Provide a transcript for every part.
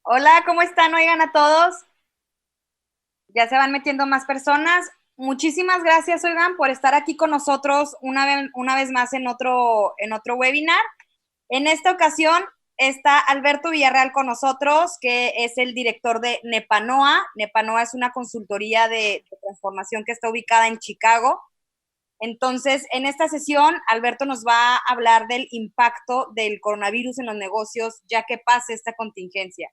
Hola, ¿cómo están? Oigan a todos. Ya se van metiendo más personas. Muchísimas gracias, oigan, por estar aquí con nosotros una vez más en otro webinar. En esta ocasión está Alberto Villarreal con nosotros, que es el director de Nepanoa. Nepanoa es una consultoría de transformación que está ubicada en Chicago. Entonces, en esta sesión, Alberto nos va a hablar del impacto del coronavirus en los negocios, ya que pase esta contingencia.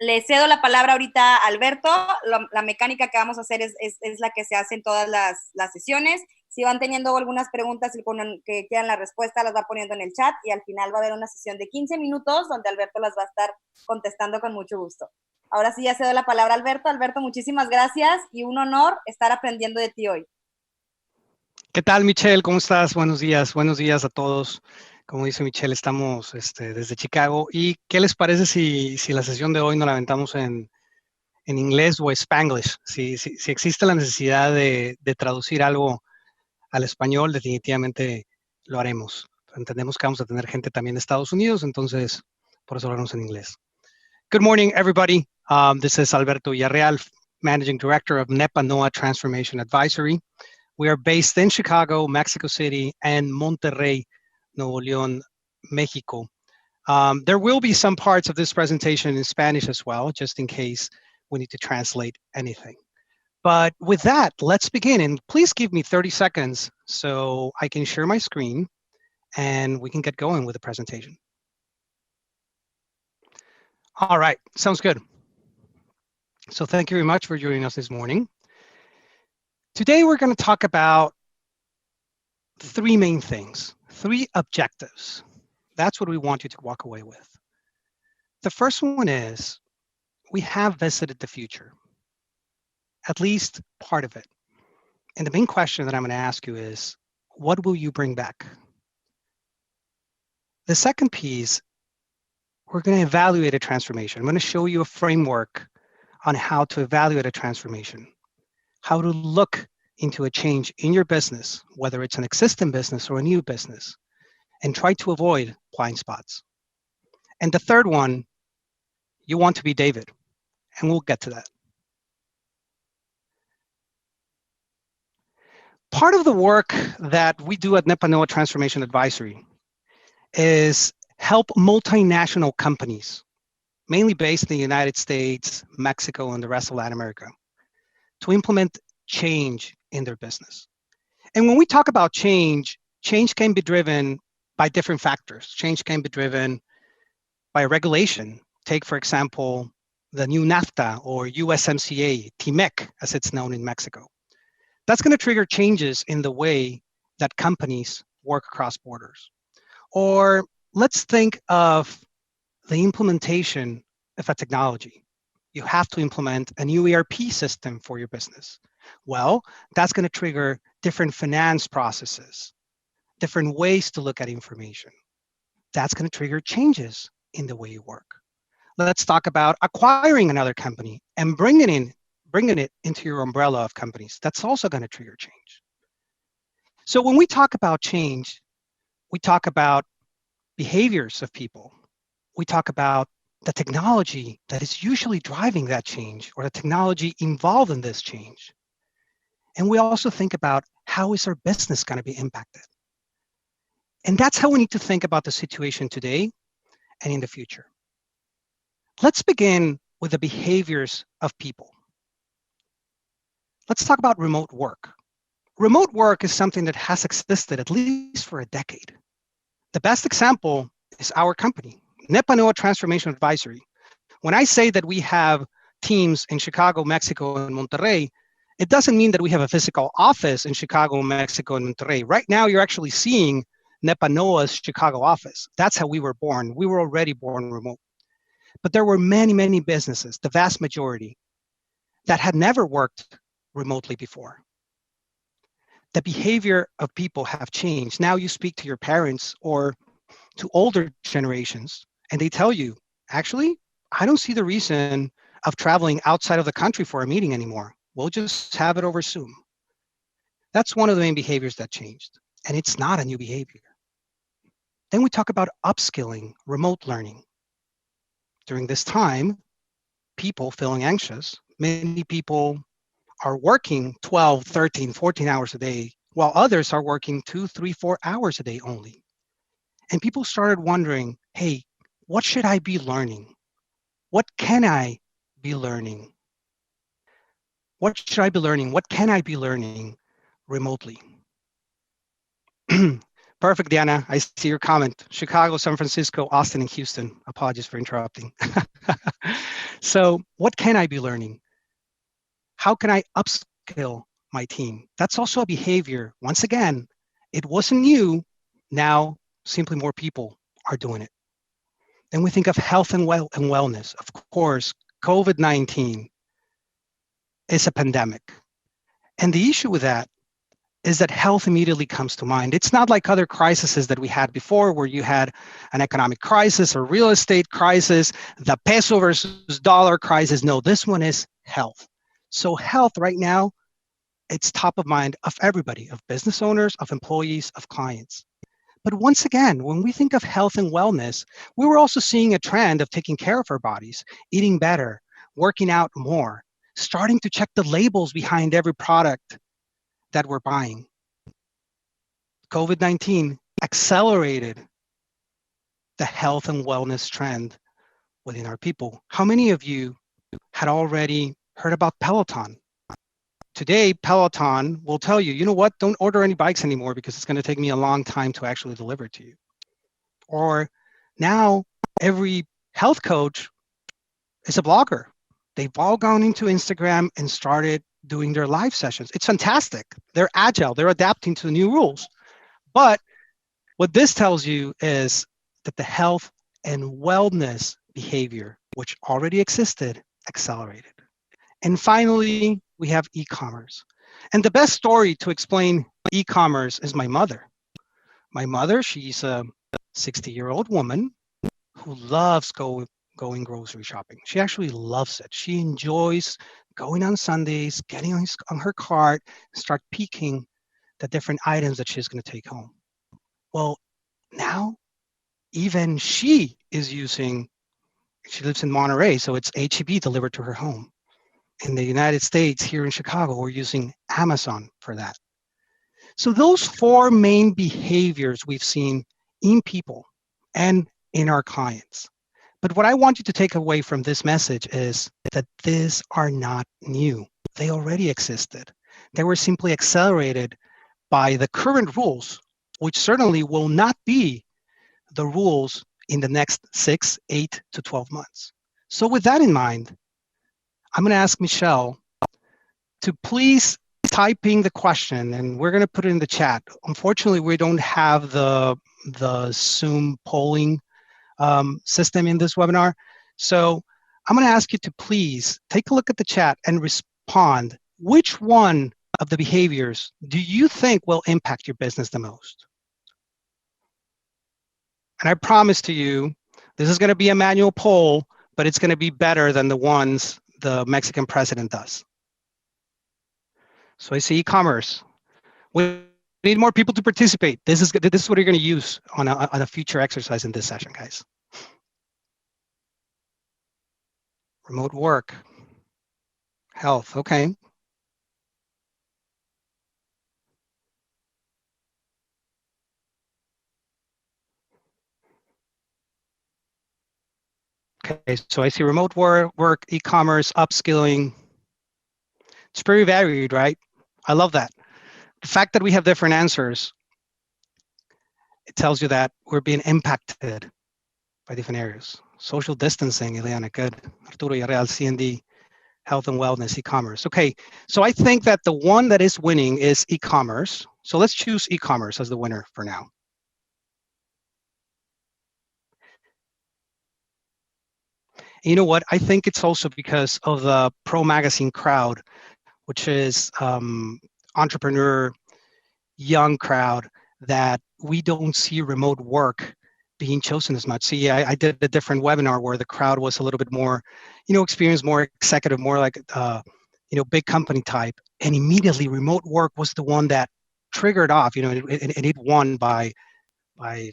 Le cedo la palabra ahorita a Alberto. La mecánica que vamos a hacer es la que se hace en todas las sesiones. Si van teniendo algunas preguntas y que quieran la respuesta, las va poniendo en el chat y al final va a haber una sesión de 15 minutos donde Alberto las va a estar contestando con mucho gusto. Ahora sí ya cedo la palabra a Alberto. Alberto, muchísimas gracias y un honor estar aprendiendo de ti hoy. ¿Qué tal, Michelle? ¿Cómo estás? Buenos días a todos. Como dice Michelle, estamos desde Chicago. ¿Y qué les parece si la sesión de hoy nos la aventamos en inglés o Spanglish? Si existe la necesidad de traducir algo al español, definitivamente lo haremos. Entendemos que vamos a tener gente también de Estados Unidos, entonces por eso hablamos en inglés. Good morning, everybody. This is Alberto Villarreal, Managing Director of Nepanoa Transformation Advisory. We are based in Chicago, Mexico City, and Monterrey, Nuevo León, Mexico. There will be some parts of this presentation in Spanish as well, just in case we need to translate anything. But with that, let's begin. And please give me 30 seconds so I can share my screen and we can get going with the presentation. All right, sounds good. So thank you very much for joining us this morning. Today, we're going to talk about three main things, three objectives. That's what we want you to walk away with. The first one is we have visited the future, at least part of it. And the main question that I'm going to ask you is, what will you bring back? The second piece, we're going to evaluate a transformation. I'm going to show you a framework on how to evaluate a transformation, how to look into a change in your business, whether it's an existing business or a new business, and try to avoid blind spots. And the third one, you want to be David, and we'll get to that. Part of the work that we do at Nepanoa Transformation Advisory is help multinational companies, mainly based in the United States, Mexico, and the rest of Latin America, to implement change in their business. And when we talk about change, change can be driven by different factors. Change can be driven by regulation. Take, for example, the new NAFTA or USMCA, TMEC, as it's known in Mexico. That's going to trigger changes in the way that companies work across borders. Or let's think of the implementation of a technology. You have to implement a new ERP system for your business. Well, that's going to trigger different finance processes, different ways to look at information. That's going to trigger changes in the way you work. Let's talk about acquiring another company and bringing it into your umbrella of companies. That's also going to trigger change. So when we talk about change, we talk about behaviors of people. We talk about the technology that is usually driving that change or the technology involved in this change. And we also think about how is our business going to be impacted. And that's how we need to think about the situation today and in the future. Let's begin with the behaviors of people. Let's talk about remote work. Remote work is something that has existed at least for a decade. The best example is our company, Nepanoa Transformation Advisory. When I say that we have teams in Chicago, Mexico, and Monterrey, it doesn't mean that we have a physical office in Chicago, Mexico, and Monterrey. Right now, you're actually seeing Nepanoa's Chicago office. That's how we were born. We were already born remote. But there were many, many businesses, the vast majority, that had never worked remotely before. The behavior of people have changed. Now you speak to your parents or to older generations, and they tell you, actually, I don't see the reason of traveling outside of the country for a meeting anymore. We'll just have it over Zoom. That's one of the main behaviors that changed, and it's not a new behavior. Then we talk about upskilling, remote learning. during this time, people feeling anxious, many people are working 12, 13, 14 hours a day, while others are working 2, 3, 4 hours a day only. And people started wondering, hey, what should I be learning? What can I be learning? What should I be learning? What can I be learning remotely? Perfect, Diana. I see your comment. Chicago, San Francisco, Austin, and Houston. Apologies for interrupting. So what can I be learning? How can I upskill my team? That's also a behavior. Once again, it wasn't new. Now, simply more people are doing it. Then we think of health and wellness. Of course, COVID-19 is a pandemic. And the issue with that is that health immediately comes to mind. It's not like other crises that we had before, where you had an economic crisis, a real estate crisis, the peso versus dollar crisis. No, this one is health. So health right now, it's top of mind of everybody, of business owners, of employees, of clients. But once again, when we think of health and wellness, we were also seeing a trend of taking care of our bodies, eating better, working out more, starting to check the labels behind every product that we're buying. COVID-19 accelerated the health and wellness trend within our people. How many of you had already heard about Peloton? Today, Peloton will tell you, you know what, don't order any bikes anymore because it's going to take me a long time to actually deliver it to you. Or now every health coach is a blogger. They've all gone into Instagram and started doing their live sessions. It's fantastic. They're agile. They're adapting to the new rules. But what this tells you is that the health and wellness behavior, which already existed, accelerated. And finally, we have e-commerce. And the best story to explain e-commerce is my mother. My mother, she's a 60-year-old woman who loves going grocery shopping. She actually loves it. She enjoys going on Sundays, getting on her cart, start picking the different items that she's going to take home. Well, now even she is using, she lives in Monterey, so it's H-E-B delivered to her home. In the United States, here in Chicago, we're using Amazon for that. So those 4 main behaviors we've seen in people and in our clients. But what I want you to take away from this message is that these are not new. They already existed. They were simply accelerated by the current rules, which certainly will not be the rules in the next 6, 8 to 12 months. So with that in mind, I'm going to ask Michelle to please type in the question, and we're going to put it in the chat. Unfortunately, we don't have the Zoom polling system in this webinar. So I'm going to ask you to please take a look at the chat and respond. Which one of the behaviors do you think will impact your business the most? And I promise to you, this is going to be a manual poll, but it's going to be better than the ones the Mexican president does. So I see e-commerce. We need more people to participate. This is what you're going to use on a future exercise in this session, guys. Remote work, health, okay. Okay, so I see remote work, e-commerce, upskilling. It's very varied, right? I love that. The fact that we have different answers, it tells you that we're being impacted by different areas. Social distancing, Ileana, good. Arturo Villarreal, C&D, health and wellness, e-commerce. Okay, so I think that the one that is winning is e-commerce. So let's choose e-commerce as the winner for now. And you know what? I think it's also because of the Pro Magazine crowd, which is entrepreneur, young crowd, that we don't see remote work being chosen as much. See, I did a different webinar where the crowd was a little bit more, experienced, more executive, more like, big company type. And immediately remote work was the one that triggered off, and it won by a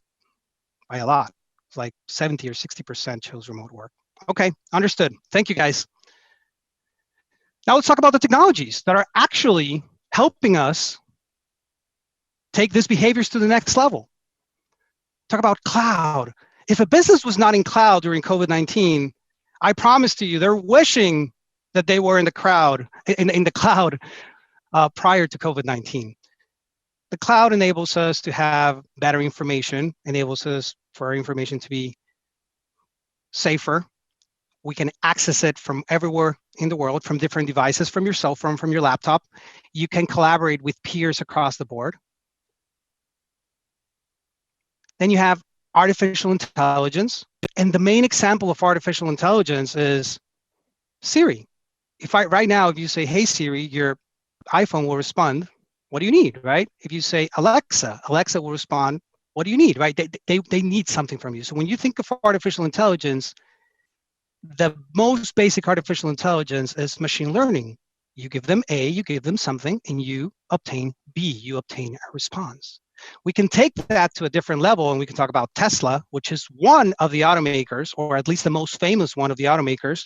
lot. It's like 70 or 60% chose remote work. Okay, understood. Thank you, guys. Now let's talk about the technologies that are actually helping us take these behaviors to the next level. Talk about cloud. If a business was not in cloud during COVID-19, I promise to you, they're wishing that they were in the cloud prior to COVID-19. The cloud enables us to have better information, enables us for our information to be safer. We can access it from everywhere in the world, from different devices, from your cell phone, from your laptop. You can collaborate with peers across the board. Then you have artificial intelligence. And the main example of artificial intelligence is Siri. Right now, if you say, hey, Siri, your iPhone will respond, what do you need, right? If you say, Alexa, Alexa will respond, what do you need, right? They need something from you. So when you think of artificial intelligence, the most basic artificial intelligence is machine learning. You give them A, you give them something, and you obtain B, you obtain a response. We can take that to a different level, and we can talk about Tesla, which is one of the automakers, or at least the most famous one of the automakers,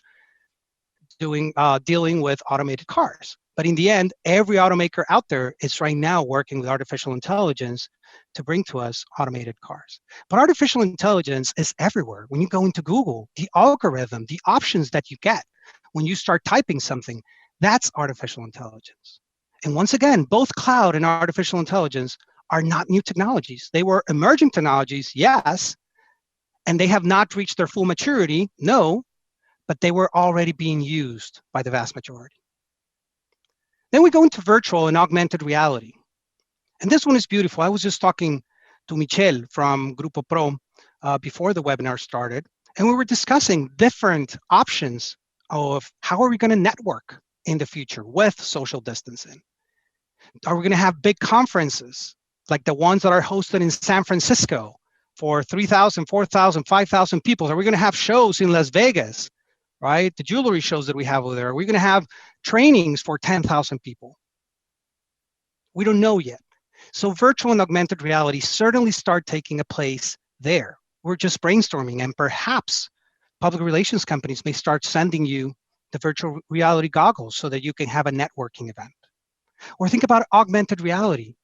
dealing with automated cars. But in the end, every automaker out there is right now working with artificial intelligence to bring to us automated cars. But artificial intelligence is everywhere. When you go into Google, the algorithm, the options that you get when you start typing something, that's artificial intelligence. And once again, both cloud and artificial intelligence are not new technologies. They were emerging technologies, yes, and they have not reached their full maturity, no, but they were already being used by the vast majority. Then we go into virtual and augmented reality. And this one is beautiful. I was just talking to Michelle from Grupo Pro before the webinar started, and we were discussing different options of how are we going to network in the future with social distancing. Are we going to have big conferences like the ones that are hosted in San Francisco for 3,000, 4,000, 5,000 people? Are we going to have shows in Las Vegas, right? The jewelry shows that we have over there. Are we going to have trainings for 10,000 people? We don't know yet. So virtual and augmented reality certainly start taking a place there. We're just brainstorming, and perhaps public relations companies may start sending you the virtual reality goggles so that you can have a networking event. Or think about augmented reality.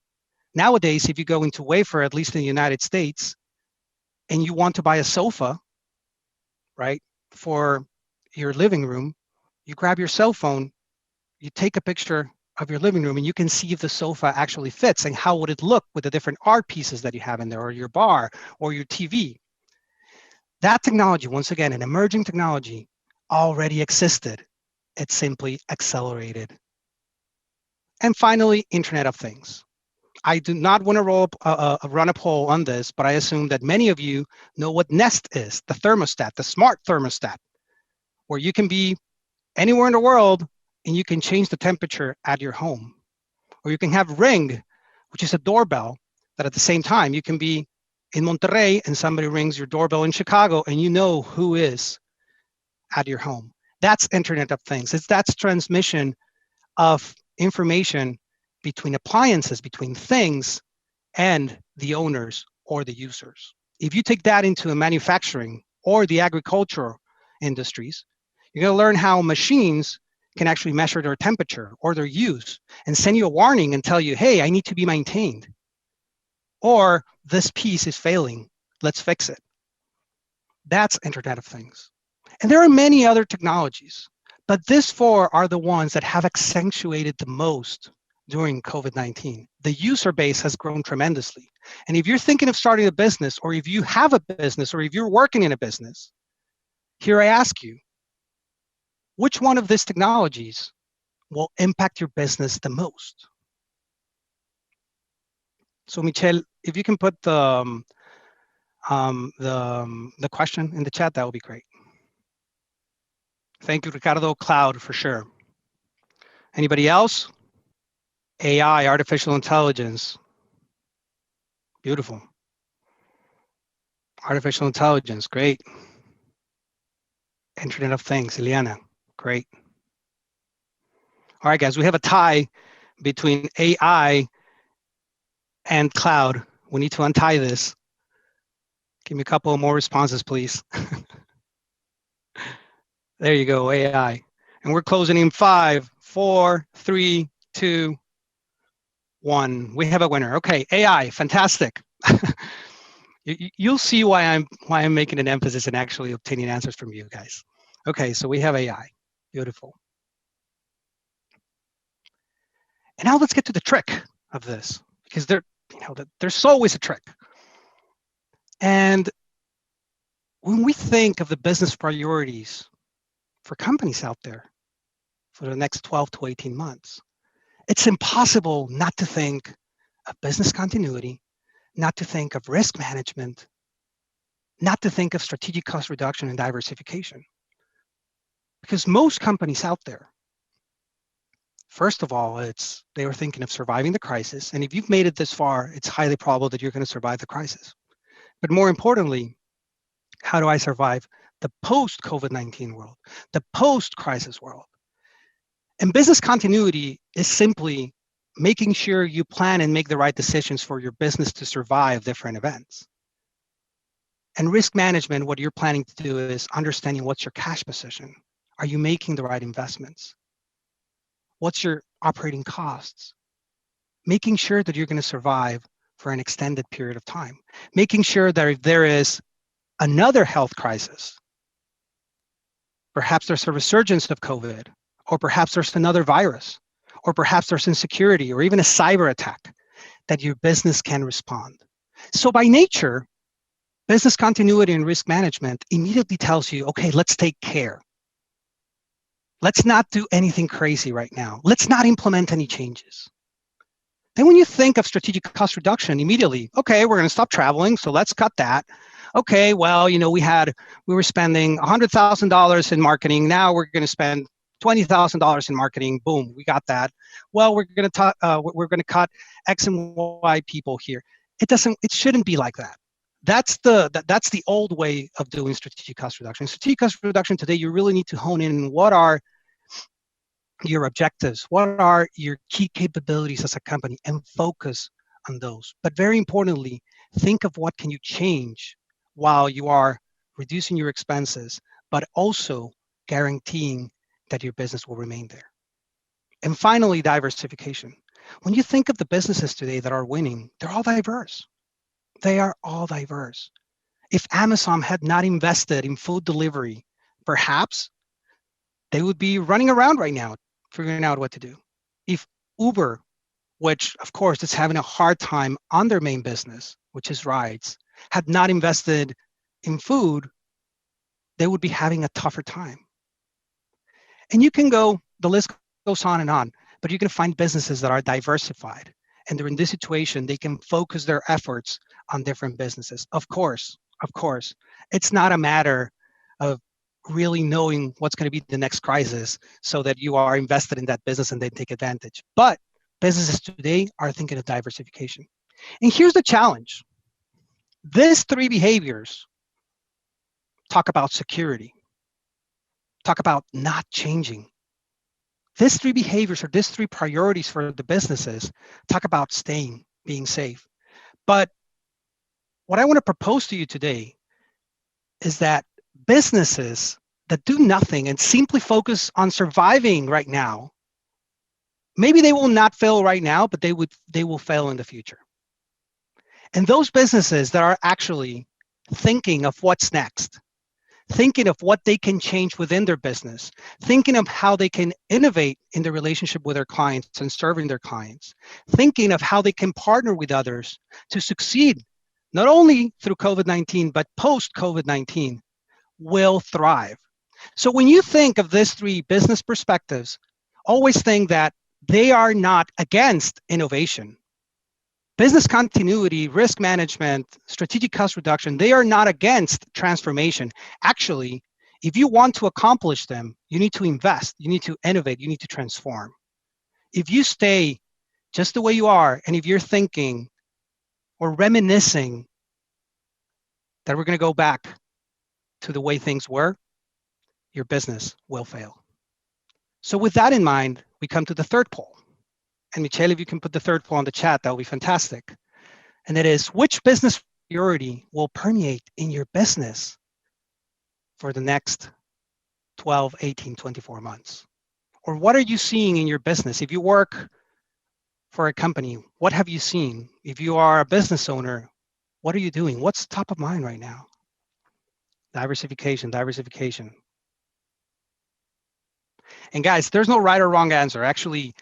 Nowadays, if you go into Wayfair, at least in the United States, and you want to buy a sofa, right, for your living room, you grab your cell phone, you take a picture of your living room, and you can see if the sofa actually fits and how would it look with the different art pieces that you have in there, or your bar, or your TV. That technology, once again, an emerging technology, already existed. It's simply accelerated. And finally, Internet of Things. I do not want to run a poll on this, but I assume that many of you know what Nest is, the thermostat, the smart thermostat, where you can be anywhere in the world and you can change the temperature at your home. Or you can have Ring, which is a doorbell that at the same time you can be in Monterrey and somebody rings your doorbell in Chicago and you know who is at your home. That's Internet of Things. That's transmission of information between appliances, between things, and the owners or the users. If you take that into the manufacturing or the agricultural industries, you're going to learn how machines can actually measure their temperature or their use and send you a warning and tell you, hey, I need to be maintained. Or this piece is failing, let's fix it. That's Internet of Things. And there are many other technologies, but these four are the ones that have accentuated the most during COVID-19. The user base has grown tremendously. And if you're thinking of starting a business, or if you have a business, or if you're working in a business, here I ask you, which one of these technologies will impact your business the most? So Michelle, if you can put the question in the chat, that would be great. Thank you, Ricardo. Cloud for sure. Anybody else? AI, artificial intelligence. Beautiful. Artificial intelligence, great. Internet of Things, Ileana, great. All right, guys, we have a tie between AI and cloud. We need to untie this. Give me a couple more responses, please. There you go, AI. And we're closing in 5, 4, 3, 2, 1. We have a winner. Okay, AI, fantastic. You'll see why I'm making an emphasis in actually obtaining answers from you guys. Okay, so we have AI. Beautiful. And now let's get to the trick of this, because there's always a trick. And when we think of the business priorities for companies out there for the next 12 to 18 months, it's impossible not to think of business continuity, not to think of risk management, not to think of strategic cost reduction and diversification. Because most companies out there, first of all, they were thinking of surviving the crisis. And if you've made it this far, it's highly probable that you're going to survive the crisis. But more importantly, how do I survive the post-COVID-19 world, the post-crisis world? And business continuity is simply making sure you plan and make the right decisions for your business to survive different events. And risk management, what you're planning to do is understanding what's your cash position. Are you making the right investments? What's your operating costs? Making sure that you're going to survive for an extended period of time. Making sure that if there is another health crisis, perhaps there's a resurgence of COVID, or perhaps there's another virus, or perhaps there's insecurity, or even a cyber attack, that your business can respond. So by nature, business continuity and risk management immediately tells you, okay, let's take care. Let's not do anything crazy right now. Let's not implement any changes. Then when you think of strategic cost reduction, immediately, okay, we're going to stop traveling, so let's cut that. Okay, well, we were spending $100,000 in marketing. Now we're going to spend $20,000 in marketing. Boom, we got that. Well, we're going to cut X and Y people here. It shouldn't be like that. That's the old way of doing strategic cost reduction. Strategic cost reduction today, you really need to hone in on what are your objectives, what are your key capabilities as a company, and focus on those. But very importantly, think of what can you change while you are reducing your expenses, but also guaranteeing that your business will remain there. And finally, diversification. When you think of the businesses today that are winning, they're all diverse. They are all diverse. If Amazon had not invested in food delivery, perhaps they would be running around right now, figuring out what to do. If Uber, which of course is having a hard time on their main business, which is rides, had not invested in food, they would be having a tougher time. And the list goes on and on, but you can find businesses that are diversified. And they're in this situation, they can focus their efforts on different businesses. Of course, it's not a matter of really knowing what's going to be the next crisis so that you are invested in that business and they take advantage. But businesses today are thinking of diversification. And here's the challenge. These three behaviors talk about security, talk about not changing. These three behaviors or these three priorities for the businesses talk about staying, being safe. But what I want to propose to you today is that businesses that do nothing and simply focus on surviving right now, maybe they will not fail right now, but they will fail in the future. And those businesses that are actually thinking of what's next, thinking of what they can change within their business, thinking of how they can innovate in their relationship with their clients and serving their clients, thinking of how they can partner with others to succeed, not only through COVID-19, but post-COVID-19, will thrive. So when you think of these three business perspectives, always think that they are not against innovation. Business continuity, risk management, strategic cost reduction, they are not against transformation. Actually, if you want to accomplish them, you need to invest, you need to innovate, you need to transform. If you stay just the way you are, and if you're thinking or reminiscing that we're going to go back to the way things were, your business will fail. So with that in mind, we come to the third poll. And Michelle, if you can put the third poll on the chat, that would be fantastic. And it is, which business priority will permeate in your business for the next 12, 18, 24 months? Or what are you seeing in your business? If you work for a company, what have you seen? If you are a business owner, what are you doing? What's top of mind right now? Diversification, diversification. And guys, there's no right or wrong answer. Actually,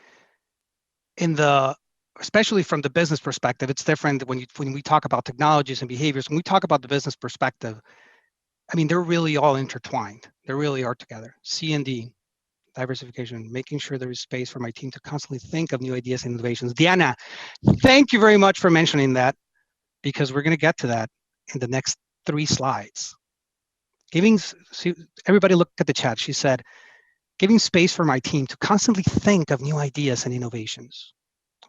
especially from the business perspective, it's different when we talk about technologies and behaviors. When we talk about the business perspective, I mean, they're really all intertwined. They really are together. C and D, diversification, making sure there is space for my team to constantly think of new ideas and innovations. Diana, thank you very much for mentioning that, because we're going to get to that in the next 3 slides. Everybody look at the chat. She said, giving space for my team to constantly think of new ideas and innovations.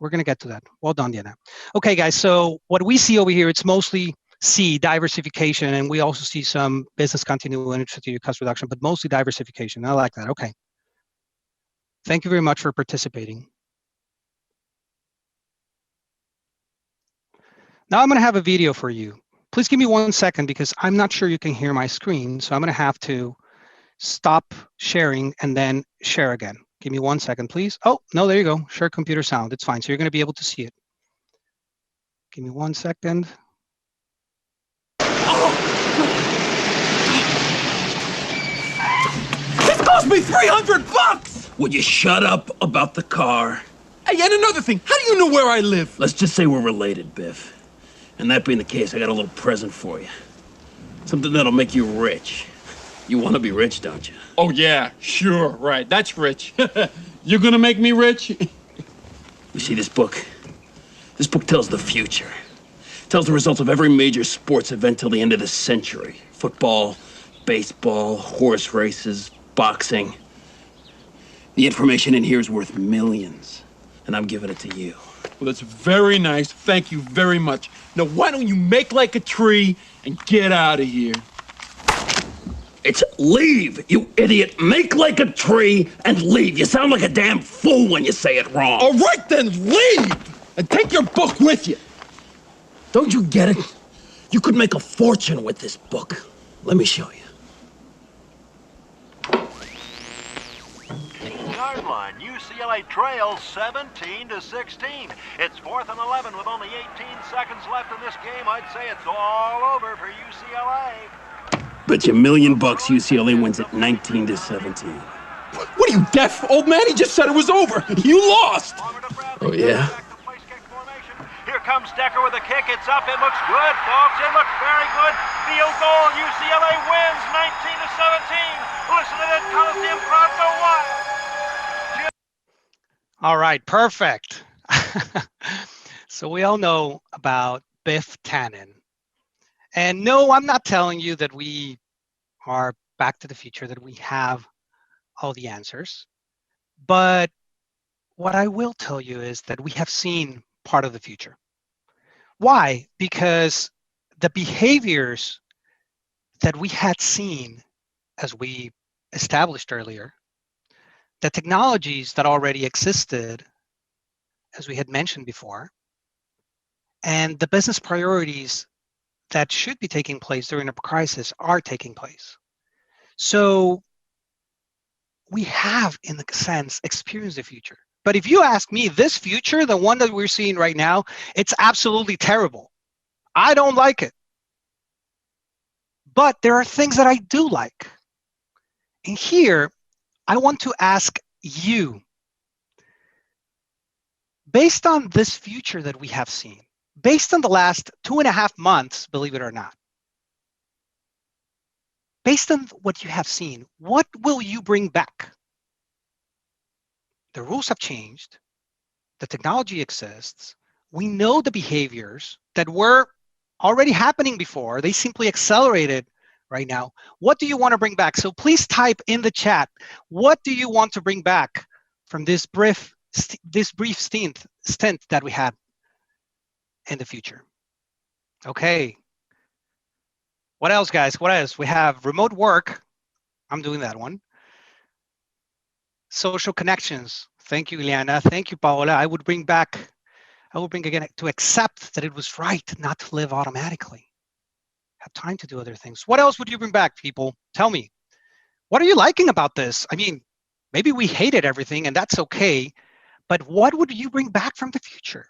We're going to get to that. Well done, Diana. Okay, guys, so what we see over here, it's mostly C, diversification, and we also see some business continuity and strategic cost reduction, but mostly diversification. I like that. Okay. Thank you very much for participating. Now I'm going to have a video for you. Please give me 1 second because I'm not sure you can hear my screen, so I'm going to have to stop sharing and then share again. Give me 1 second, please. Oh, no, there you go. Share computer sound. It's fine. So you're going to be able to see it. Give me 1 second. This cost me $300! Would you shut up about the car? Hey, and another thing, how do you know where I live? Let's just say we're related, Biff. And that being the case, I got a little present for you. Something that'll make you rich. You want to be rich, don't you? Oh, yeah, sure, right. That's rich. You're gonna make me rich? You see this book? This book tells the future. Tells the results of every major sports event till the end of the century. Football, baseball, horse races, boxing. The information in here is worth millions, and I'm giving it to you. Well, that's very nice. Thank you very much. Now, why don't you make like a tree and get out of here? It's leave, you idiot. Make like a tree and leave. You sound like a damn fool when you say it wrong. All right, then, leave! And take your book with you. Don't you get it? You could make a fortune with this book. Let me show you. Yard line, UCLA trails 17-16. It's 4th and 11 with only 18 seconds left in this game. I'd say it's all over for UCLA. Bet you $1 million UCLA wins at 19-17. What are you, deaf, old man? He just said it was over. You lost. Oh, yeah? Here comes Decker with a kick. It's up. It looks good, folks. It looks very good. Field goal. UCLA wins 19-17. Listen to that Coliseum Pronto Wild. All right, perfect. So we all know about Biff Tannen. And no, I'm not telling you that we are back to the future, that we have all the answers. But what I will tell you is that we have seen part of the future. Why? Because the behaviors that we had seen, as we established earlier, the technologies that already existed, as we had mentioned before, and the business priorities that should be taking place during a crisis are taking place. So we have, in a sense, experienced the future. But if you ask me, this future, the one that we're seeing right now, it's absolutely terrible. I don't like it. But there are things that I do like. And here, I want to ask you, based on this future that we have seen, based on the last 2.5 months, believe it or not, based on what you have seen, what will you bring back? The rules have changed. The technology exists. We know the behaviors that were already happening before. They simply accelerated right now. What do you want to bring back? So please type in the chat, what do you want to bring back from this brief stint that we had in the future? Okay. What else, guys? What else? We have remote work. I'm doing that one. Social connections. Thank you, Ileana. Thank you, Paola. I would bring again to accept that it was right not to live automatically. Have time to do other things. What else would you bring back, people? Tell me. What are you liking about this? I mean, maybe we hated everything and that's okay, but what would you bring back from the future?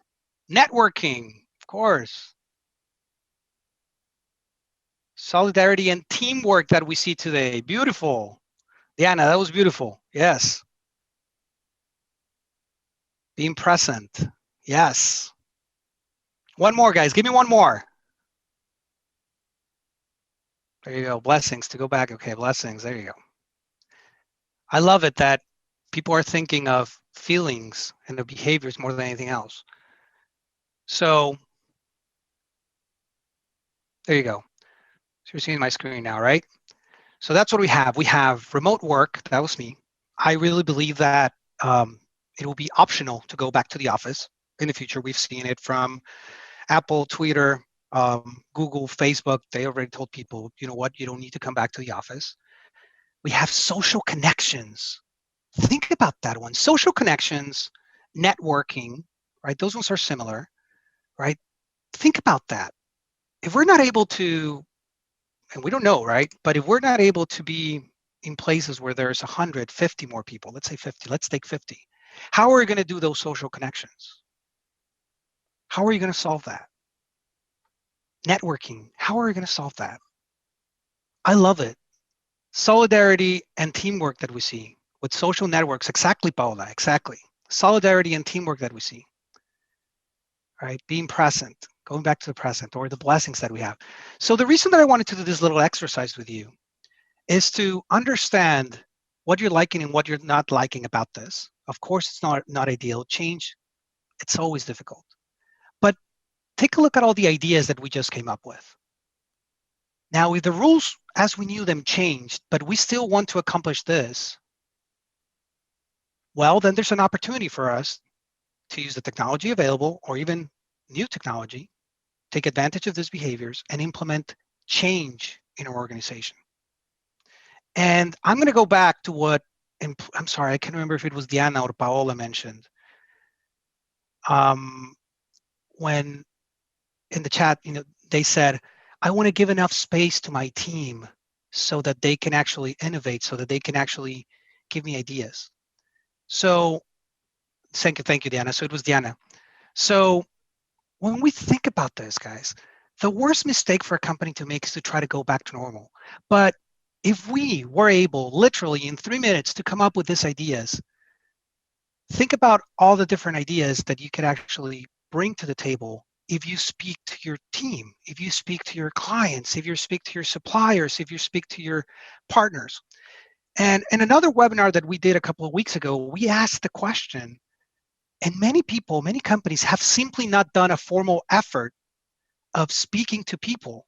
Networking, of course. Solidarity and teamwork that we see today. Beautiful. Diana, that was beautiful. Yes. Being present. Yes. One more, guys. Give me one more. There you go. Blessings to go back. Okay, blessings. There you go. I love it that people are thinking of feelings and their behaviors more than anything else. So there you go. So you're seeing my screen now, right? So that's what we have. We have remote work. That was me. I really believe that it will be optional to go back to the office in the future. We've seen it from Apple, Twitter, Google, Facebook. They already told people, you know what, you don't need to come back to the office. We have social connections. Think about that one. Social connections, networking, right? Those ones are similar, right? Think about that. If we're not able to, and we don't know, right? But if we're not able to be in places where there's 150 more people, let's say 50, let's take 50. How are we going to do those social connections? How are you going to solve that? Networking, how are we going to solve that? I love it. Solidarity and teamwork that we see with social networks, exactly, Paola, exactly. Solidarity and teamwork that we see, right? Being present, going back to the present, or the blessings that we have. So the reason that I wanted to do this little exercise with you is to understand what you're liking and what you're not liking about this. Of course, it's not ideal. Change, it's always difficult. But take a look at all the ideas that we just came up with. Now, if the rules as we knew them changed, but we still want to accomplish this, well, then there's an opportunity for us to use the technology available or even new technology, take advantage of these behaviors and implement change in our organization. And I'm going to go back to what, I'm sorry, I can't remember if it was Diana or Paola mentioned. When in the chat, they said, I want to give enough space to my team so that they can actually innovate, so that they can actually give me ideas. So thank you, Diana. So it was Diana. So when we think about this, guys, the worst mistake for a company to make is to try to go back to normal. But if we were able, literally in 3 minutes, to come up with these ideas, think about all the different ideas that you could actually bring to the table if you speak to your team, if you speak to your clients, if you speak to your suppliers, if you speak to your partners. And in another webinar that we did a couple of weeks ago, we asked the question, and many people, many companies have simply not done a formal effort of speaking to people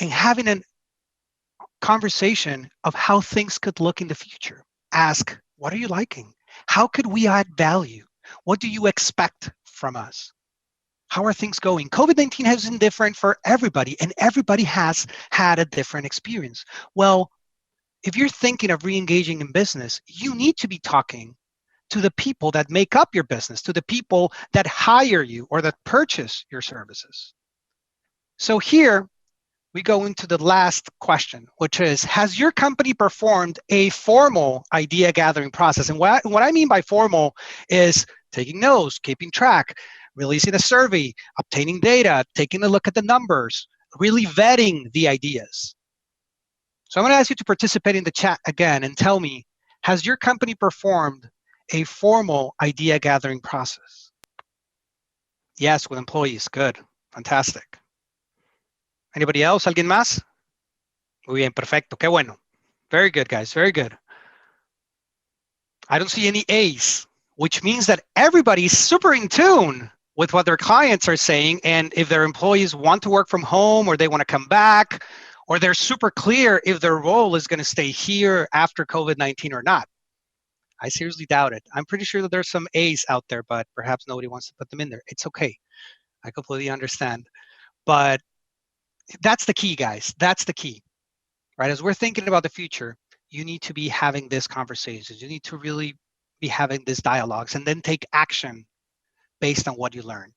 and having a conversation of how things could look in the future. Ask, what are you liking? How could we add value? What do you expect from us? How are things going? COVID-19 has been different for everybody, and everybody has had a different experience. Well, if you're thinking of re-engaging in business, you need to be talking to the people that make up your business, to the people that hire you or that purchase your services. So here we go into the last question, which is, has your company performed a formal idea gathering process? And what I mean by formal is taking notes, keeping track, releasing a survey, obtaining data, taking a look at the numbers, really vetting the ideas. So I'm going to ask you to participate in the chat again and tell me, has your company performed a formal idea gathering process? Yes, with employees. Good. Fantastic. Anybody else? ¿Alguien más? Muy bien, perfecto. Qué bueno. Very good, guys. Very good. I don't see any A's, which means that everybody's super in tune with what their clients are saying. And if their employees want to work from home or they want to come back, or they're super clear if their role is going to stay here after COVID-19 or not. I seriously doubt it. I'm pretty sure that there's some A's out there, but perhaps nobody wants to put them in there. It's okay. I completely understand. But that's the key, guys. That's the key, right? As we're thinking about the future, you need to be having these conversations. You need to really be having these dialogues and then take action based on what you learned,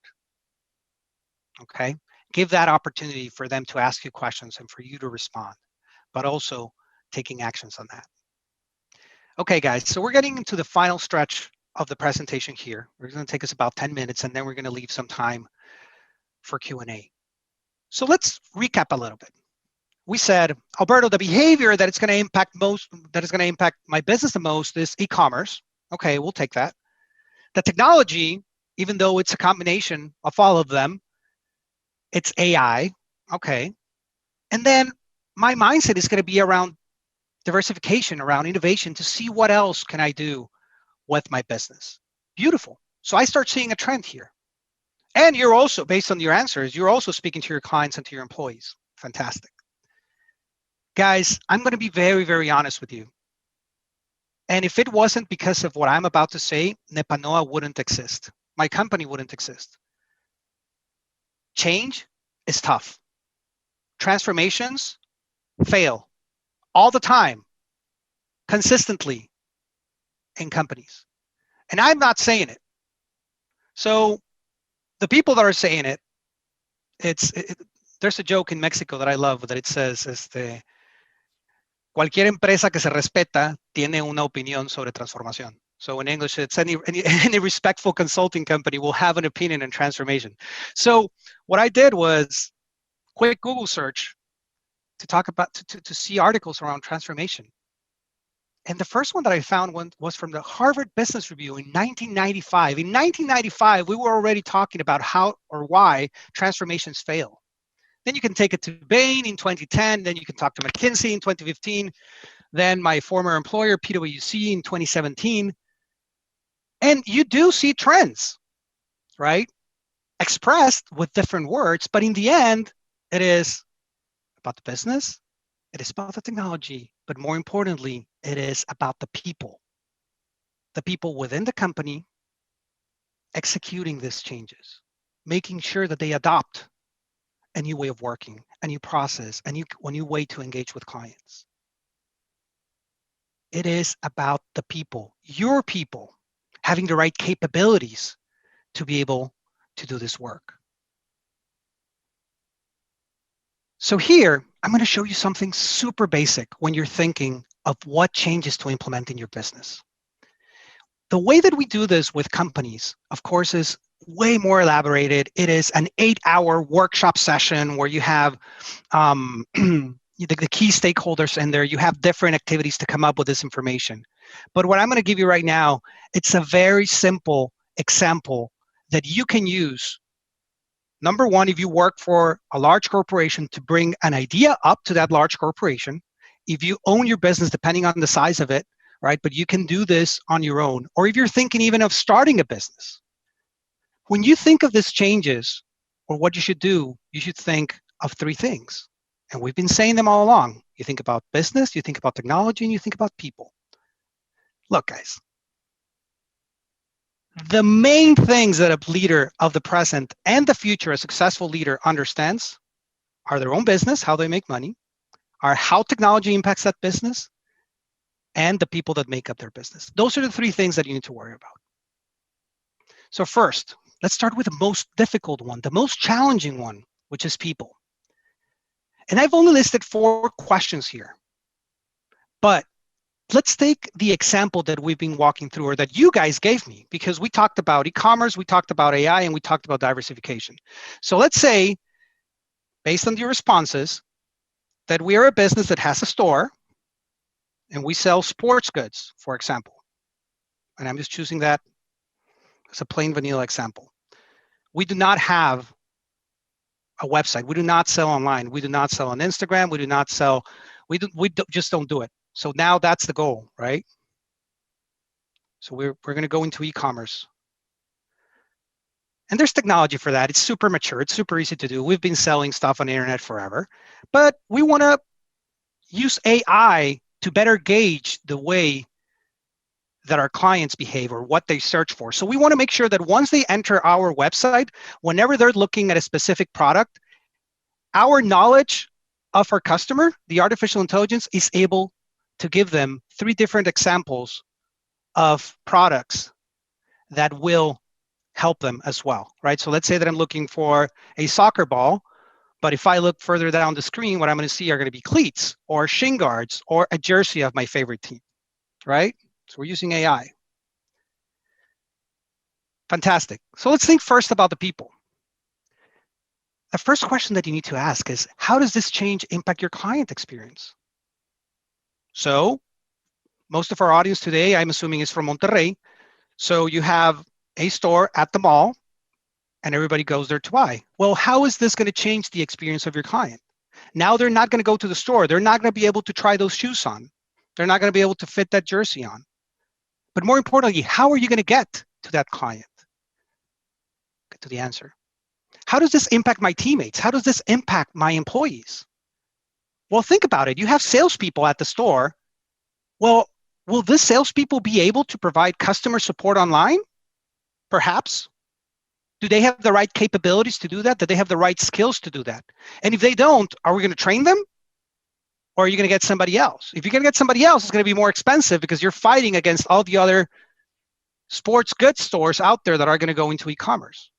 okay? Give that opportunity for them to ask you questions and for you to respond, but also taking actions on that. Okay, guys, so we're getting into the final stretch of the presentation here. We're going to take us about 10 minutes, and then we're going to leave some time for Q&A. So let's recap a little bit. We said, Alberto, the behavior that it's going to impact my business the most is e-commerce. Okay, we'll take that. The technology, even though it's a combination of all of them, it's AI. Okay. And then my mindset is going to be around diversification, around innovation, to see what else can I do with my business. Beautiful. So I start seeing a trend here. And you're also, based on your answers, you're also speaking to your clients and to your employees. Fantastic. Guys, I'm going to be very, very honest with you. And if it wasn't because of what I'm about to say, Nepanoa wouldn't exist. My company wouldn't exist. Change is tough. Transformations fail all the time, consistently in companies. And I'm not saying it. So the people that are saying it, there's a joke in Mexico that I love that it says, cualquier empresa que se respeta tiene una opinión sobre transformación. So in English, it's any respectful consulting company will have an opinion on transformation. So what I did was quick Google search to talk about, to see articles around transformation. And the first one that I found was from the Harvard Business Review in 1995. In 1995, we were already talking about how or why transformations fail. Then you can take it to Bain in 2010. Then you can talk to McKinsey in 2015. Then my former employer, PwC, in 2017. And you do see trends, right? Expressed with different words, but in the end, it is about the business, it is about the technology, but more importantly, it is about the people within the company executing these changes, making sure that they adopt a new way of working, a new process, a new way to engage with clients. It is about the people, your people, having the right capabilities to be able to do this work. So here, I'm going to show you something super basic when you're thinking of what changes to implement in your business. The way that we do this with companies, of course, is way more elaborated. It is an 8-hour workshop session where you have the key stakeholders in there. You have different activities to come up with this information. But what I'm going to give you right now, it's a very simple example that you can use. Number one, if you work for a large corporation, to bring an idea up to that large corporation. If you own your business, depending on the size of it, right? But you can do this on your own. Or if you're thinking even of starting a business. When you think of these changes, or what you should do, you should think of 3 things. And we've been saying them all along. You think about business, you think about technology, and you think about people. Look, guys. The main things that a leader of the present and the future, a successful leader, understands are their own business, how they make money, are how technology impacts that business, and the people that make up their business. Those are the 3 things that you need to worry about. So first, let's start with the most difficult one, the most challenging one, which is people. And I've only listed 4 questions here. But let's take the example that we've been walking through, or that you guys gave me, because we talked about e-commerce, we talked about AI, and we talked about diversification. So let's say, based on your responses, that we are a business that has a store and we sell sports goods, for example. And I'm just choosing that as a plain vanilla example. We do not have a website. We do not sell online. We do not sell on Instagram. We do not sell, just don't do it. So now that's the goal, right? So we're going to go into e-commerce. And there's technology for that. It's super mature. It's super easy to do. We've been selling stuff on the internet forever. But we want to use AI to better gauge the way that our clients behave or what they search for. So we want to make sure that once they enter our website, whenever they're looking at a specific product, our knowledge of our customer, the artificial intelligence, is able to give them 3 different examples of products that will help them as well, right? So let's say that I'm looking for a soccer ball. But if I look further down the screen, what I'm going to see are going to be cleats or shin guards or a jersey of my favorite team, right? So we're using AI. Fantastic. So let's think first about the people. The first question that you need to ask is, how does this change impact your client experience? So most of our audience today, I'm assuming, is from Monterrey. So you have a store at the mall and everybody goes there to buy. Well, how is this going to change the experience of your client? Now they're not going to go to the store. They're not going to be able to try those shoes on. They're not going to be able to fit that jersey on. But more importantly, how are you going to get to that client? Get to the answer. How does this impact my teammates? How does this impact my employees? Well, think about it. You have salespeople at the store. Well, will this salespeople be able to provide customer support online? Perhaps. Do they have the right capabilities to do that? Do they have the right skills to do that? And if they don't, are we going to train them? Or are you going to get somebody else? If you're going to get somebody else, it's going to be more expensive because you're fighting against all the other sports goods stores out there that are going to go into e-commerce.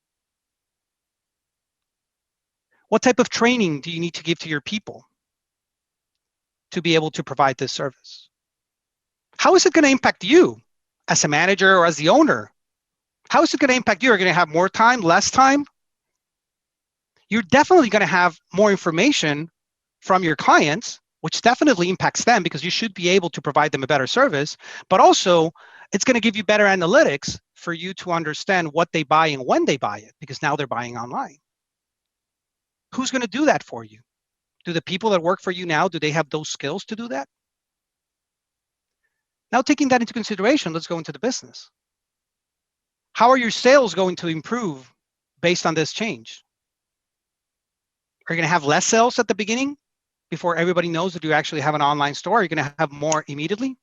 What type of training do you need to give to your people to be able to provide this service? How is it going to impact you as a manager or as the owner? How is it going to impact you? Are you going to have more time, less time? You're definitely going to have more information from your clients, which definitely impacts them because you should be able to provide them a better service. But also, it's going to give you better analytics for you to understand what they buy and when they buy it, because now they're buying online. Who's going to do that for you? Do the people that work for you now, do they have those skills to do that? Now, taking that into consideration, let's go into the business. How are your sales going to improve based on this change? Are you going to have less sales at the beginning before everybody knows that you actually have an online store? Are you going to have more immediately?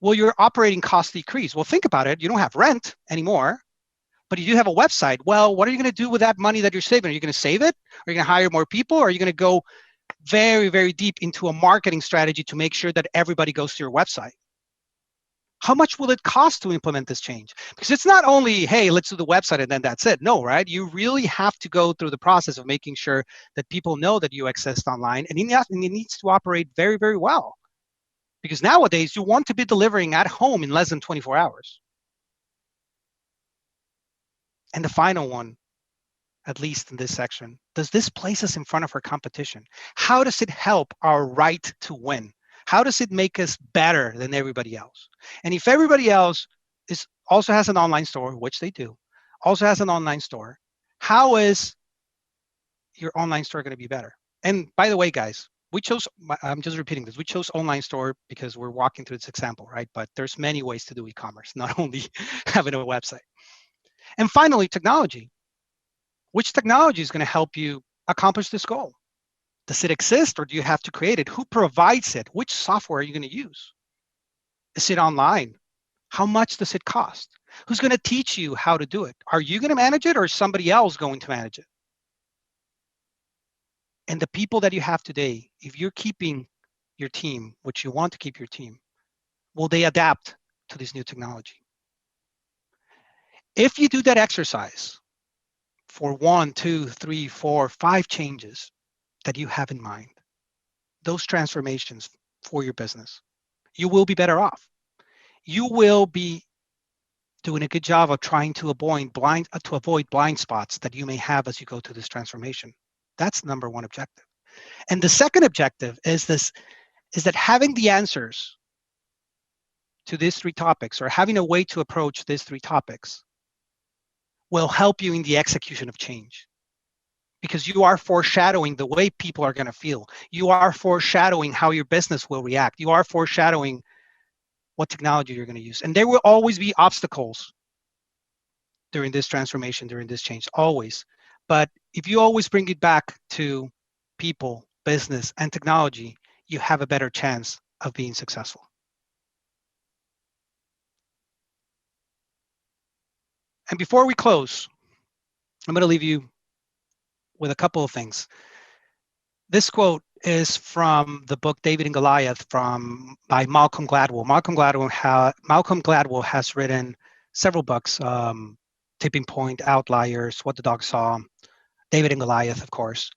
Will your operating costs decrease? Well, think about it. You don't have rent anymore, but you do have a website. Well, what are you going to do with that money that you're saving? Are you going to save it? Are you going to hire more people? Or are you going to go very, very deep into a marketing strategy to make sure that everybody goes to your website? How much will it cost to implement this change? Because it's not only, hey, let's do the website and then that's it. No, right? You really have to go through the process of making sure that people know that you exist online, and it needs to operate very, very well. Because nowadays, you want to be delivering at home in less than 24 hours. And the final one, at least in this section, does this place us in front of our competition? How does it help our right to win? How does it make us better than everybody else? And if everybody else also has an online store, which they do, also has an online store, how is your online store going to be better? And by the way, guys, I'm just repeating this, we chose online store because we're walking through this example, right? But there's many ways to do e-commerce, not only having a website. And finally, technology. Which technology is going to help you accomplish this goal? Does it exist or do you have to create it? Who provides it? Which software are you going to use? Is it online? How much does it cost? Who's going to teach you how to do it? Are you going to manage it or is somebody else going to manage it? And the people that you have today, if you're keeping your team, which you want to keep your team, will they adapt to this new technology? If you do that exercise for 1, 2, 3, 4, 5 changes that you have in mind, those transformations for your business, you will be better off. You will be doing a good job of trying to avoid blind spots that you may have as you go through this transformation. That's the number one objective. And the second objective is that having the answers to these 3 topics, or having a way to approach these 3 topics, will help you in the execution of change. Because you are foreshadowing the way people are going to feel. You are foreshadowing how your business will react. You are foreshadowing what technology you're going to use. And there will always be obstacles during this transformation, during this change, always. But if you always bring it back to people, business, and technology, you have a better chance of being successful. And before we close, I'm going to leave you with a couple of things. This quote is from the book David and Goliath by Malcolm Gladwell. Malcolm Gladwell has written several books, Tipping Point, Outliers, What the Dog Saw, David and Goliath, of course.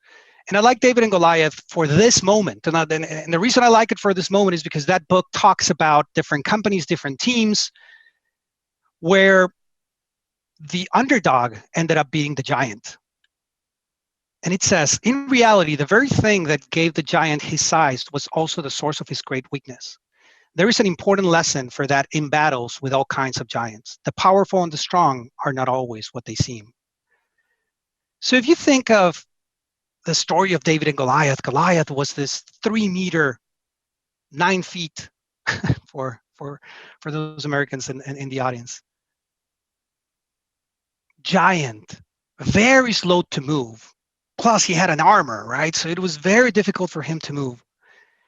And I like David and Goliath for this moment. And the reason I like it for this moment is because that book talks about different companies, different teams, where the underdog ended up beating the giant. And it says, in reality, the very thing that gave the giant his size was also the source of his great weakness. There is an important lesson for that in battles with all kinds of giants. The powerful and the strong are not always what they seem. So if you think of the story of David and Goliath, Goliath was this 3 meter, 9 feet for those Americans in the audience. Giant, very slow to move. Plus he had an armor, right? So it was very difficult for him to move.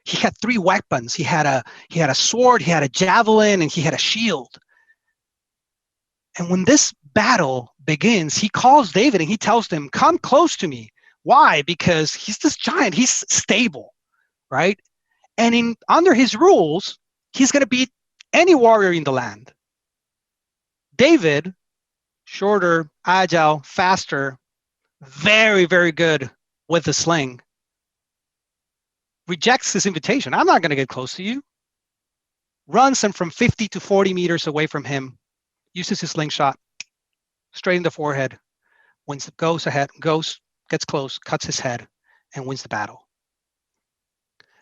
He had 3 weapons. He had a sword, he had a javelin, and he had a shield. And when this battle begins, he calls David and he tells him, come close to me. Why? Because he's this giant, he's stable, right? And under his rules, he's going to beat any warrior in the land. David, shorter, agile, faster, very, very good with the sling, rejects his invitation. I'm not going to get close to you. Runs him from 50 to 40 meters away from him, uses his slingshot, straight in the forehead, goes ahead, gets close, cuts his head, and wins the battle.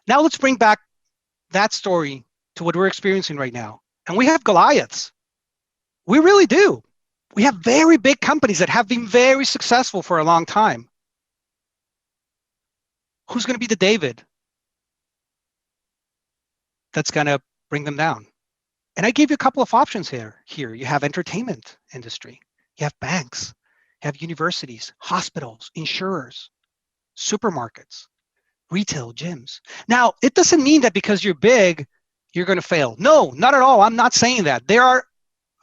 Now let's bring back that story to what we're experiencing right now. And we have Goliaths. We really do. We have very big companies that have been very successful for a long time. Who's going to be the David that's going to bring them down? And I gave you a couple of options here. You have entertainment industry. You have banks. You have universities, hospitals, insurers, supermarkets, retail, gyms. Now, it doesn't mean that because you're big, you're going to fail. No, not at all. I'm not saying that. There are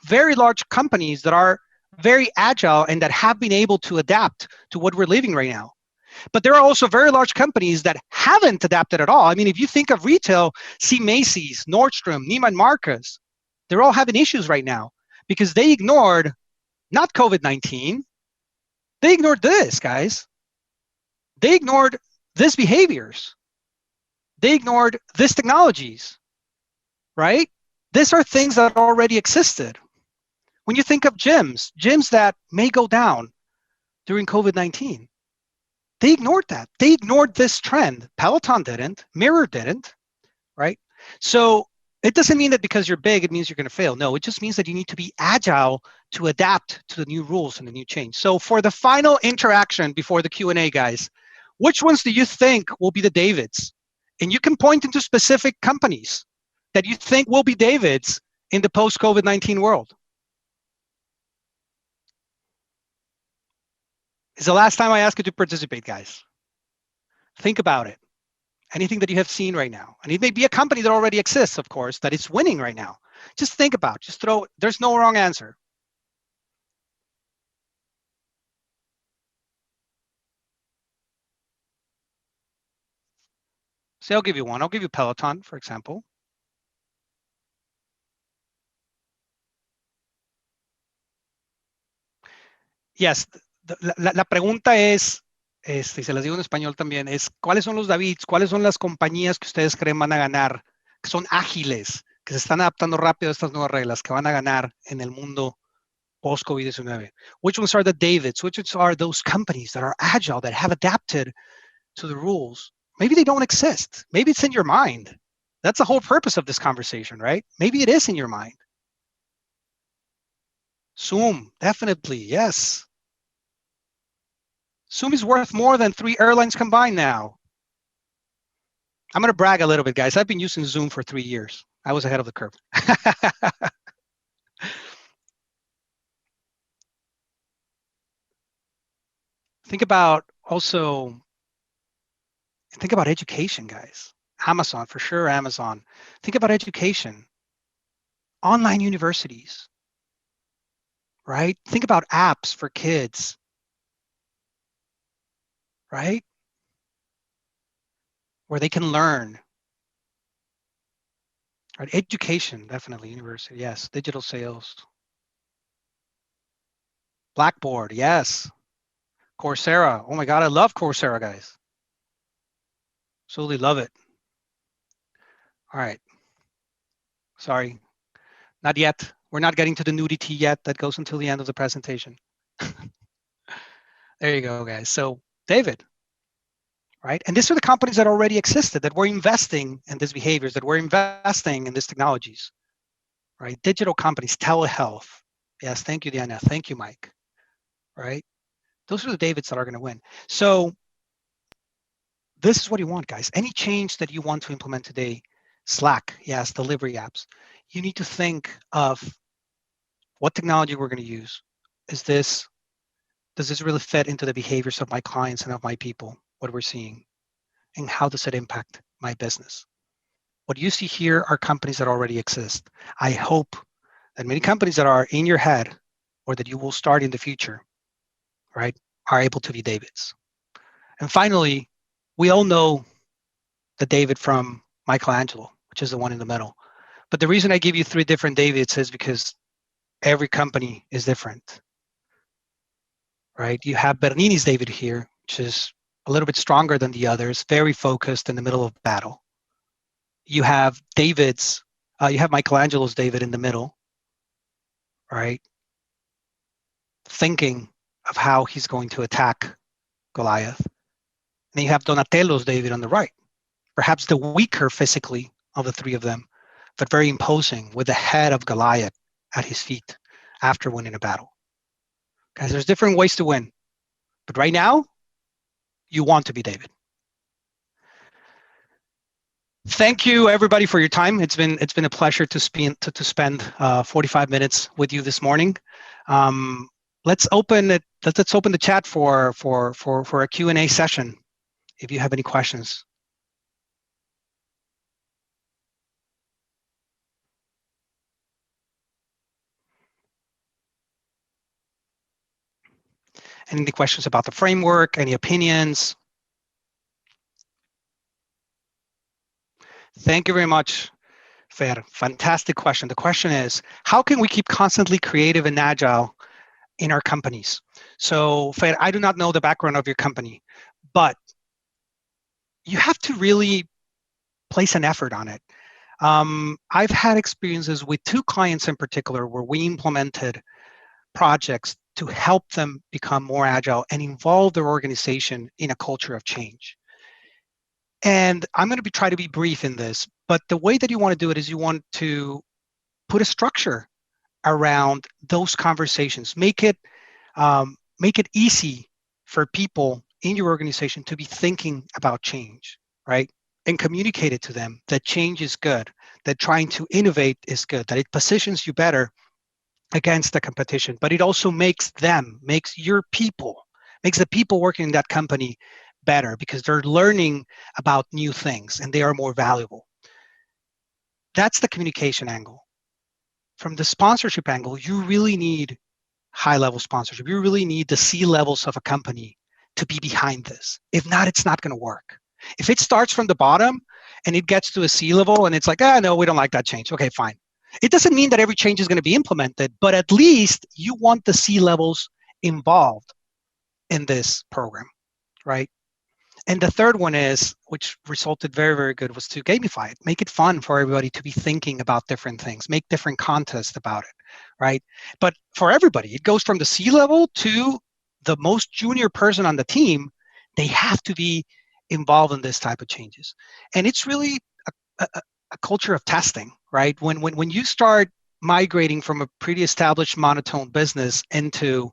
very large companies that are very agile and that have been able to adapt to what we're living right now. But there are also very large companies that haven't adapted at all. I mean, if you think of retail, see Macy's, Nordstrom, Neiman Marcus, they're all having issues right now because they ignored not COVID-19. They ignored this, guys. They ignored these behaviors. They ignored these technologies, right? These are things that already existed. When you think of gyms that may go down during COVID-19, they ignored that. They ignored this trend. Peloton didn't. Mirror didn't, right? So it doesn't mean that because you're big, it means you're going to fail. No, it just means that you need to be agile to adapt to the new rules and the new change. So for the final interaction before the Q&A, guys, which ones do you think will be the Davids? And you can point into specific companies that you think will be Davids in the post-COVID-19 world. It's the last time I ask you to participate, guys. Think about it. Anything that you have seen right now. And it may be a company that already exists, of course, that is winning right now. Just think about it. Just throw, there's no wrong answer. Say, I'll give you one. I'll give you Peloton, for example. Yes, la pregunta es, se las digo en español también, es ¿cuáles son los Davids? ¿Cuáles son las compañías que ustedes creen van a ganar? Que son ágiles, que se están adaptando rápido a estas nuevas reglas, que van a ganar en el mundo post-COVID-19. Which ones are the Davids? Which ones are those companies that are agile, that have adapted to the rules? Maybe they don't exist. Maybe it's in your mind. That's the whole purpose of this conversation, right? Maybe it is in your mind. Zoom, definitely, yes. Zoom is worth more than 3 airlines combined now. I'm going to brag a little bit, guys. I've been using Zoom for 3 years. I was ahead of the curve. Think about education, guys. Amazon, for sure, Amazon. Think about education. Online universities, right? Think about apps for kids, right? Where they can learn. Right? Education, definitely, university, yes. Digital sales. Blackboard, yes. Coursera. Oh my God, I love Coursera, guys. Absolutely love it. All right. Sorry, not yet. We're not getting to the nudity yet. That goes until the end of the presentation. There you go, guys. So David, right? And these are the companies that already existed, that were investing in these behaviors, that were investing in these technologies, right? Digital companies, telehealth. Yes, thank you, Diana. Thank you, Mike, right? Those are the Davids that are going to win. So this is what you want, guys. Any change that you want to implement today, Slack, yes, delivery apps, you need to think of what technology we're going to use. Does this really fit into the behaviors of my clients and of my people, what we're seeing? And how does it impact my business? What you see here are companies that already exist. I hope that many companies that are in your head or that you will start in the future, right, are able to be Davids. And finally, we all know the David from Michelangelo, which is the one in the middle. But the reason I give you 3 different Davids is because every company is different, right? You have Bernini's David here, which is a little bit stronger than the others, very focused in the middle of battle. You have you have Michelangelo's David in the middle, right? Thinking of how he's going to attack Goliath. And then you have Donatello's David on the right, perhaps the weaker physically of the 3 of them, but very imposing with the head of Goliath at his feet after winning a battle. Guys, there's different ways to win, but right now, you want to be David. Thank you, everybody, for your time. It's been a pleasure to spend 45 minutes with you this morning. Let's open the chat for a Q&A session. If you have any questions. Any questions about the framework? Any opinions? Thank you very much, Fer. Fantastic question. The question is, how can we keep constantly creative and agile in our companies? So, Fer, I do not know the background of your company, but you have to really place an effort on it. I've had experiences with 2 clients in particular where we implemented projects to help them become more agile and involve their organization in a culture of change. And I'm going to try to be brief in this, but the way that you want to do it is you want to put a structure around those conversations. Make it easy for people in your organization to be thinking about change, right? And communicate it to them that change is good, that trying to innovate is good, that it positions you better against the competition, but it also makes the people working in that company better because they're learning about new things and they are more valuable. That's the communication angle. From the sponsorship angle, you really need high-level sponsorship. You really need the C-levels of a company to be behind this. If not, it's not going to work. If it starts from the bottom and it gets to a C-level and it's like, no, we don't like that change. Okay, fine. It doesn't mean that every change is going to be implemented, but at least you want the C-levels involved in this program, right? And the third one is, which resulted very, very good, was to gamify it. Make it fun for everybody to be thinking about different things. Make different contests about it, right? But for everybody, it goes from the C-level to the most junior person on the team. They have to be involved in this type of changes. And it's really a culture of testing, right? When you start migrating from a pretty established monotone business into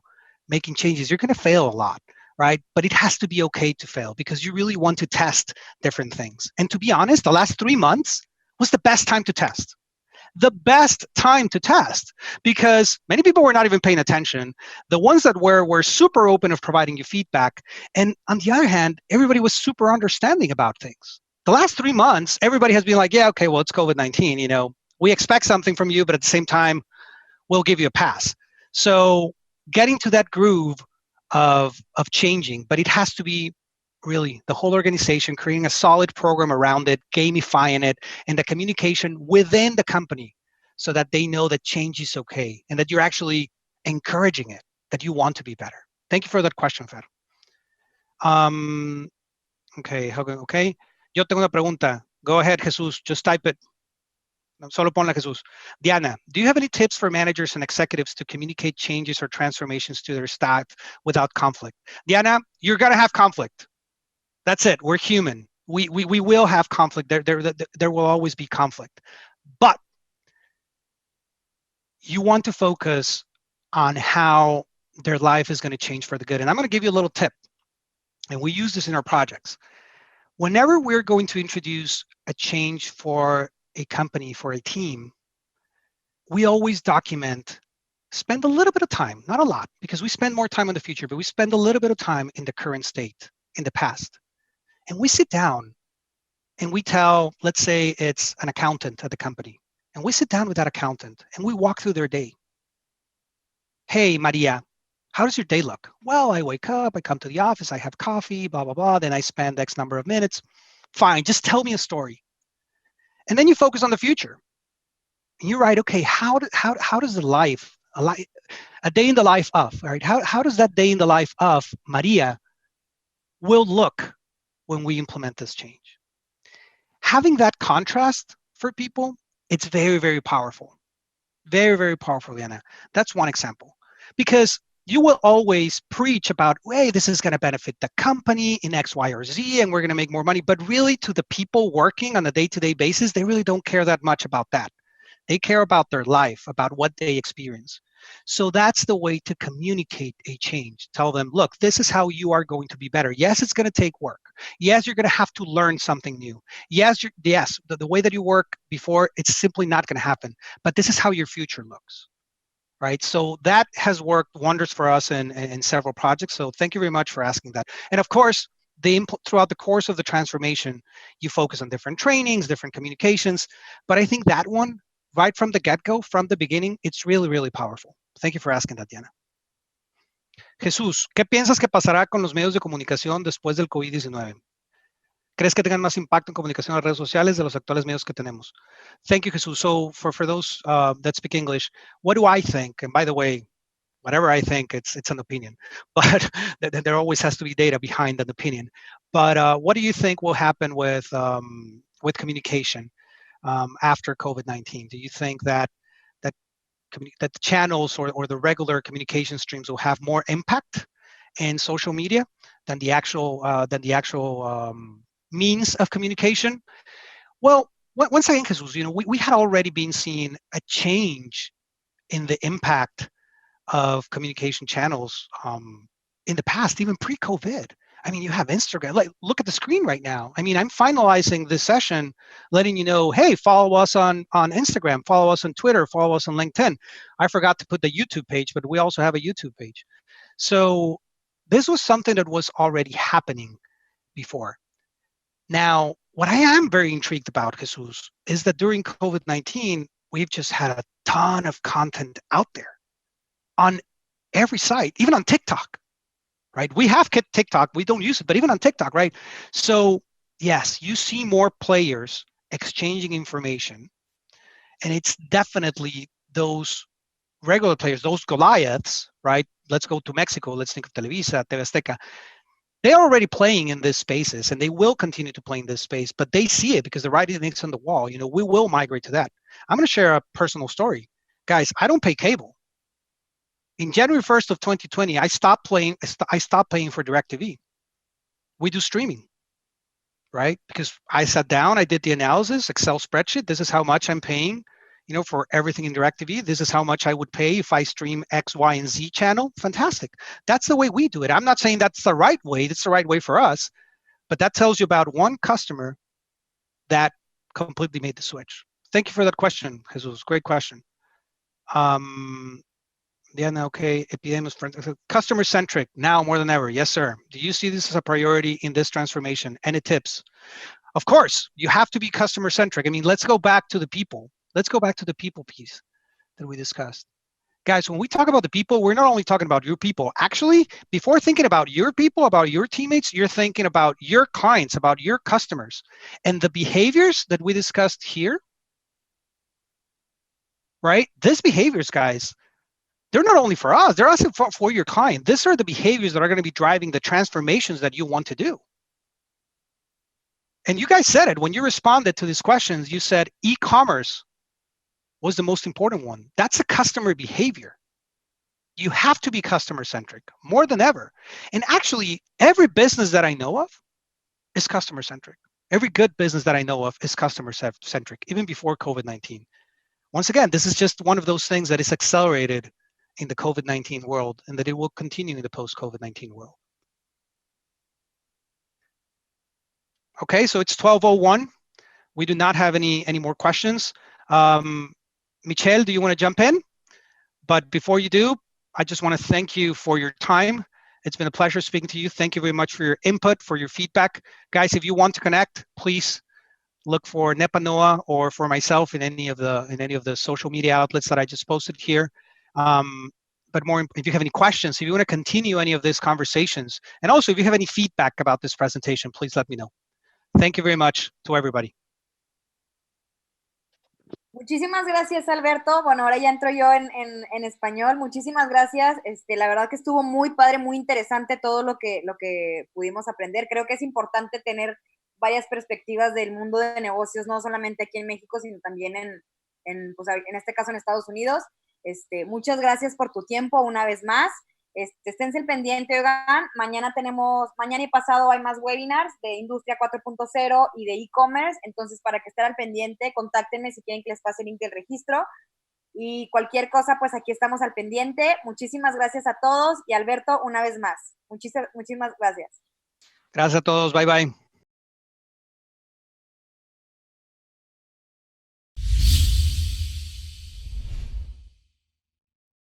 making changes, you're going to fail a lot, right? But it has to be okay to fail because you really want to test different things. And to be honest, the last 3 months was the best time to test. The best time to test because many people were not even paying attention. The ones that were super open of providing you feedback. And on the other hand, everybody was super understanding about things. The last 3 months, everybody has been like, yeah, okay, well, it's COVID-19, we expect something from you, but at the same time, we'll give you a pass. So getting to that groove of changing, but it has to be really the whole organization, creating a solid program around it, gamifying it, and the communication within the company so that they know that change is okay and that you're actually encouraging it, that you want to be better. Thank you for that question, Fer. Okay. Yo tengo una pregunta. Go ahead, Jesus. Just type it. Solo ponla, Jesus. Diana, do you have any tips for managers and executives to communicate changes or transformations to their staff without conflict? Diana, you're going to have conflict. That's it. We're human. We will have conflict. There will always be conflict. But you want to focus on how their life is going to change for the good. And I'm going to give you a little tip. And we use this in our projects. Whenever we're going to introduce a change for a company, for a team, we always document, spend a little bit of time, not a lot, because we spend more time in the future, but we spend a little bit of time in the current state, in the past. And we sit down and we tell, let's say it's an accountant at the company, and we sit down with that accountant and we walk through their day. Hey, Maria, how does your day look? Well, I wake up, I come to the office, I have coffee, blah, blah, blah. Then I spend X number of minutes. Fine, just tell me a story. And then you focus on the future. And you write, okay, how does a day in the life of, right? How does that day in the life of Maria will look when we implement this change? Having that contrast for people, it's very, very powerful. Very, very powerful, Anna. That's one example. Because you will always preach about, hey, this is going to benefit the company in X, Y, or Z, and we're going to make more money. But really, to the people working on a day-to-day basis, they really don't care that much about that. They care about their life, about what they experience. So that's the way to communicate a change. Tell them, look, this is how you are going to be better. Yes, it's going to take work. Yes, you're going to have to learn something new. Yes, the way that you work before, it's simply not going to happen. But this is how your future looks. Right, so that has worked wonders for us in several projects. So thank you very much for asking that. And of course, throughout the course of the transformation, you focus on different trainings, different communications. But I think that one, right from the get-go, from the beginning, it's really, really powerful. Thank you for asking that, Diana. Jesús, ¿qué piensas que pasará con los medios de comunicación después del COVID-19? ¿Crees que tengan más impacto en comunicación en las redes sociales de los actuales medios que tenemos? Thank you, Jesus. So for those that speak English, what do I think? And by the way, whatever I think, it's an opinion. But there always has to be data behind an opinion. But what do you think will happen with communication after COVID-19? Do you think that the channels or the regular communication streams will have more impact in social media than the actual means of communication? Well, once again, Jesus, we had already been seeing a change in the impact of communication channels in the past, even pre-COVID. I mean, you have Instagram. Like, look at the screen right now. I mean, I'm finalizing this session, letting you know, hey, follow us on Instagram, follow us on Twitter, follow us on LinkedIn. I forgot to put the YouTube page, but we also have a YouTube page. So this was something that was already happening before. Now, what I am very intrigued about, Jesus, is that during COVID-19, we've just had a ton of content out there on every site, even on TikTok, right? We have TikTok, we don't use it, but even on TikTok, right? So yes, you see more players exchanging information, and it's definitely those regular players, those Goliaths, right? Let's go to Mexico, let's think of Televisa, TV Azteca. They're already playing in these spaces, and they will continue to play in this space, but they see it because the writing is on the wall. We will migrate to that. I'm going to share a personal story. Guys, I don't pay cable. In January 1st of 2020, I stopped paying for DirecTV. We do streaming, right? Because I sat down, I did the analysis, Excel spreadsheet. This is how much I'm paying, for everything in DirecTV. This is how much I would pay if I stream X, Y, and Z channel. Fantastic. That's the way we do it. I'm not saying that's the right way. It's the right way for us. But that tells you about one customer that completely made the switch. Thank you for that question, Jesus. Great question. Okay. Customer-centric now more than ever. Yes, sir. Do you see this as a priority in this transformation? Any tips? Of course, you have to be customer-centric. I mean, let's go back to the people. Let's go back to the people piece that we discussed. Guys, when we talk about the people, we're not only talking about your people. Actually, before thinking about your people, about your teammates, you're thinking about your clients, about your customers. And the behaviors that we discussed here, right? These behaviors, guys, they're not only for us, they're also for your client. These are the behaviors that are going to be driving the transformations that you want to do. And you guys said it when you responded to these questions. You said e-commerce was the most important one. That's a customer behavior. You have to be customer centric more than ever. And actually, every business that I know of is customer centric. Every good business that I know of is customer centric, even before COVID-19. Once again, this is just one of those things that is accelerated in the COVID-19 world, and that it will continue in the post-COVID-19 world. Okay, so it's 12:01. We do not have any more questions. Michelle, do you want to jump in? But before you do, I just want to thank you for your time. It's been a pleasure speaking to you. Thank you very much for your input, for your feedback. Guys, if you want to connect, please look for Nepanoa or for myself in any of the social media outlets that I just posted here. But more, if you have any questions, if you want to continue any of these conversations, and also if you have any feedback about this presentation, please let me know. Thank you very much to everybody. Muchísimas gracias, Alberto. Bueno, ahora ya entro yo en español. Muchísimas gracias. La verdad que estuvo muy padre, muy interesante todo lo que pudimos aprender. Creo que es importante tener varias perspectivas del mundo de negocios, no solamente aquí en México, sino también en este caso en Estados Unidos. Muchas gracias por tu tiempo una vez más. Esténse al pendiente, oigan, mañana y pasado hay más webinars de Industria 4.0 y de e-commerce, entonces para que estén al pendiente, contáctenme si quieren que les pase el link del registro, y cualquier cosa, pues aquí estamos al pendiente. Muchísimas gracias a todos, y Alberto, una vez más, muchísimas gracias. Gracias a todos, bye bye.